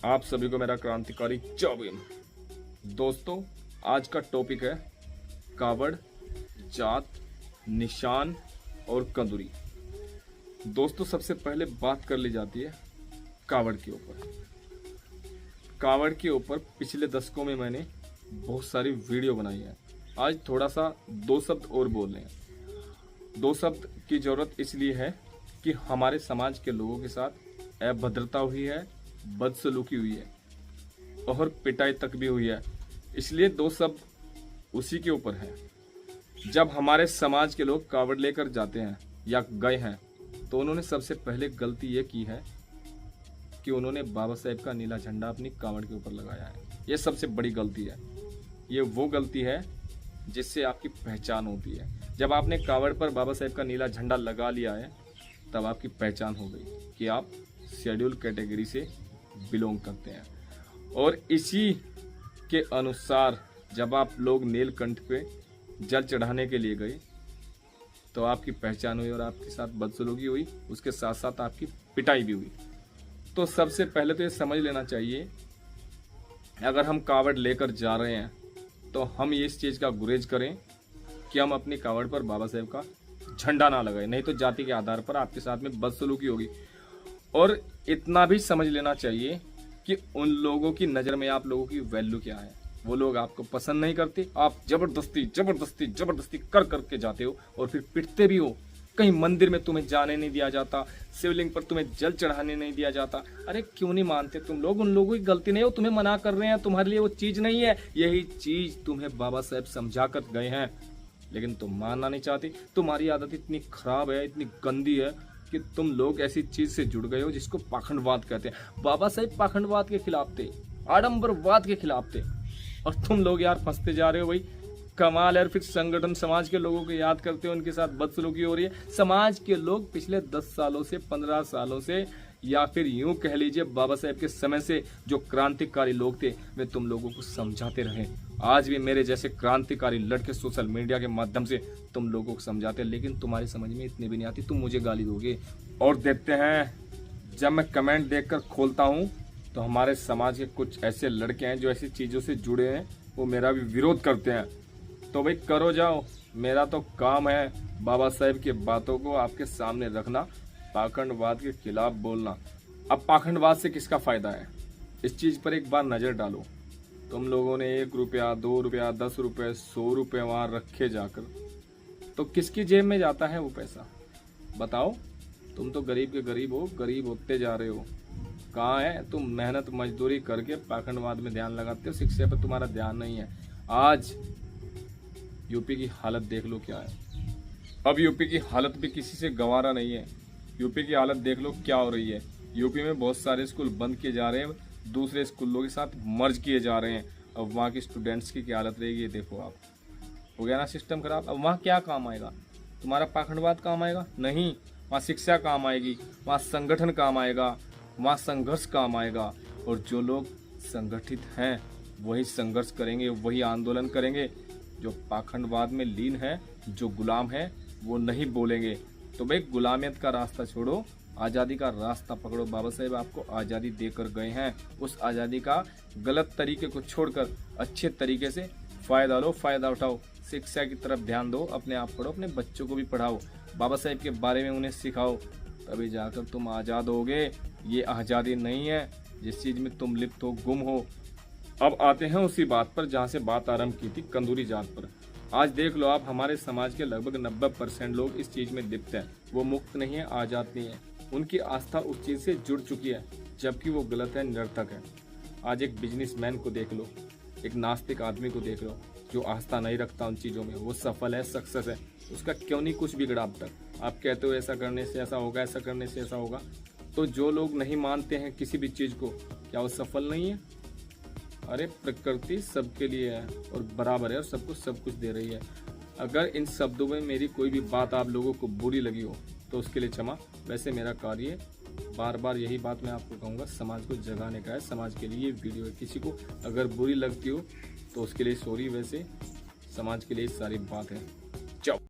आप सभी को मेरा क्रांतिकारी जय भीम। दोस्तों, आज का टॉपिक है कावड़, जात, निशान और कंदूरी। दोस्तों, सबसे पहले बात कर ली जाती है कावड़ के ऊपर। कावड़ के ऊपर पिछले दशकों में मैंने बहुत सारी वीडियो बनाई है। आज थोड़ा सा दो शब्द और बोल रहे हैं। दो शब्द की जरूरत इसलिए है कि हमारे समाज के लोगों के साथ अभद्रता हुई है, बदसलूकी हुई है और पिटाई तक भी हुई है। इसलिए दो शब्द उसी के ऊपर है। जब हमारे समाज के लोग कावड़ लेकर जाते हैं या गए हैं तो उन्होंने सबसे पहले गलती ये की है कि उन्होंने बाबा साहेब का नीला झंडा अपनी कावड़ के ऊपर लगाया है। ये सबसे बड़ी गलती है। ये वो गलती है जिससे आपकी पहचान होती है। जब आपने कावड़ पर बाबा साहेब का नीला झंडा लगा लिया है तब आपकी पहचान हो गई कि आप शेड्यूल कैटेगरी से बिलोंग करते हैं। और इसी के अनुसार जब आप लोग नीलकंठ पे जल चढ़ाने के लिए गए तो आपकी पहचान हुई और आपके साथ बदसलूकी हुई, उसके साथ साथ आपकी पिटाई भी हुई। तो सबसे पहले तो ये समझ लेना चाहिए, अगर हम कावड़ लेकर जा रहे हैं तो हम ये इस चीज़ का गुरेज करें कि हम अपनी कावड़ पर बाबा साहेब का झंडा ना लगाए, नहीं तो जाति के आधार पर आपके साथ में बदसलूकी होगी। और इतना भी समझ लेना चाहिए कि उन लोगों की नज़र में आप लोगों की वैल्यू क्या है। वो लोग आपको पसंद नहीं करते, आप जबरदस्ती जबरदस्ती जबरदस्ती कर करके जाते हो और फिर पिटते भी हो। कहीं मंदिर में तुम्हें जाने नहीं दिया जाता, शिवलिंग पर तुम्हें जल चढ़ाने नहीं दिया जाता। अरे क्यों नहीं मानते तुम लोग? उन लोगों की गलती नहीं हो, तुम्हें मना कर रहे हैं, तुम्हारे लिए वो चीज़ नहीं है। यही चीज़ तुम्हें बाबा साहेब समझा कर गए हैं, लेकिन तुम मानना नहीं चाहती। तुम्हारी आदत इतनी खराब है, इतनी गंदी है कि तुम लोग ऐसी चीज से जुड़ गए हो जिसको पाखंडवाद कहते हैं। बाबा साहेब पाखंडवाद के खिलाफ थे, आडंबरवाद के खिलाफ थे, और तुम लोग यार फंसते जा रहे हो। भाई कमाल है। फिर संगठन समाज के लोगों को याद करते हो, उनके साथ बदसलूकी हो रही है। समाज के लोग पिछले 10 सालों से, 15 सालों से, या फिर यूं कह लीजिए बाबा साहेब के समय से जो क्रांतिकारी लोग थे वे तुम लोगों को समझाते रहे। आज भी मेरे जैसे क्रांतिकारी लड़के सोशल मीडिया के माध्यम से तुम लोगों को समझाते हैं, लेकिन तुम्हारी समझ में इतनी भी नहीं आती। तुम मुझे गाली दोगे। और देखते हैं, जब मैं कमेंट देखकर खोलता हूं तो हमारे समाज के कुछ ऐसे लड़के हैं जो ऐसी चीजों से जुड़े हैं, वो मेरा भी विरोध करते हैं। तो भाई करो जाओ, मेरा तो काम है बाबा साहेब की बातों को आपके सामने रखना, पाखंडवाद के खिलाफ बोलना। अब पाखंडवाद से किसका फायदा है, इस चीज पर एक बार नजर डालो। तुम लोगों ने 1 रुपया, 2 रुपया, 10 रुपये, 100 रुपये वहां रखे जाकर, तो किसकी जेब में जाता है वो पैसा? बताओ। तुम तो गरीब के गरीब हो, गरीब होते जा रहे हो। कहाँ है तुम मेहनत मजदूरी करके पाखंडवाद में ध्यान लगाते हो, शिक्षा पर तुम्हारा ध्यान नहीं है। आज यूपी की हालत देख लो क्या है। अब यूपी की हालत भी किसी से गंवारा नहीं है। यूपी की हालत देख लो क्या हो रही है। यूपी में बहुत सारे स्कूल बंद किए जा रहे हैं, दूसरे स्कूलों के साथ मर्ज किए जा रहे हैं। अब वहाँ की स्टूडेंट्स की क्या हालत रहेगी, ये देखो आप। हो गया ना सिस्टम खराब। अब वहाँ क्या काम आएगा? तुम्हारा पाखंडवाद काम आएगा? नहीं। वहाँ शिक्षा काम आएगी, वहाँ संगठन काम आएगा, वहाँ संघर्ष काम आएगा। और जो लोग संगठित हैं वही संघर्ष करेंगे, वही आंदोलन करेंगे। जो पाखंडवाद में लीन है, जो गुलाम है, वो नहीं बोलेंगे। तो भाई गुलामियत का रास्ता छोड़ो, आज़ादी का रास्ता पकड़ो। बाबा साहेब आपको आज़ादी देकर गए हैं। उस आज़ादी का गलत तरीके को छोड़कर अच्छे तरीके से फ़ायदा लो, फ़ायदा उठाओ। शिक्षा की तरफ ध्यान दो, अपने आप पढ़ो, अपने बच्चों को भी पढ़ाओ, बाबा साहेब के बारे में उन्हें सिखाओ, तभी जाकर तुम आज़ाद होगे। ये आज़ादी नहीं है जिस चीज़ में तुम लिप्त हो, गुम हो। अब आते हैं उसी बात पर जहाँ से बात आरंभ की थी, कंदूरी जात पर। आज देख लो आप, हमारे समाज के लगभग 90% लोग इस चीज़ में लिप्त हैं। वो मुक्त नहीं है, आज़ाद नहीं है। उनकी आस्था उस चीज़ से जुड़ चुकी है, जबकि वो गलत है, निरर्थक है। आज एक बिजनेसमैन को देख लो, एक नास्तिक आदमी को देख लो, जो आस्था नहीं रखता उन चीज़ों में, वो सफल है, सक्सेस है। उसका क्यों नहीं कुछ बिगड़ा अब तक? आप कहते हो ऐसा करने से ऐसा होगा, ऐसा करने से ऐसा होगा। तो जो लोग नहीं मानते हैं किसी भी चीज़ को, क्या वो सफल नहीं है? अरे प्रकृति सबके लिए है और बराबर है और सबको सब कुछ दे रही है। अगर इन शब्दों में मेरी कोई भी बात आप लोगों को बुरी लगी हो तो उसके लिए क्षमा। वैसे मेरा कार्य बार बार यही बात मैं आपको कहूँगा, समाज को जगाने का है, समाज के लिए वीडियो है। किसी को अगर बुरी लगती हो तो उसके लिए सॉरी। वैसे समाज के लिए सारी बात है। जाओ।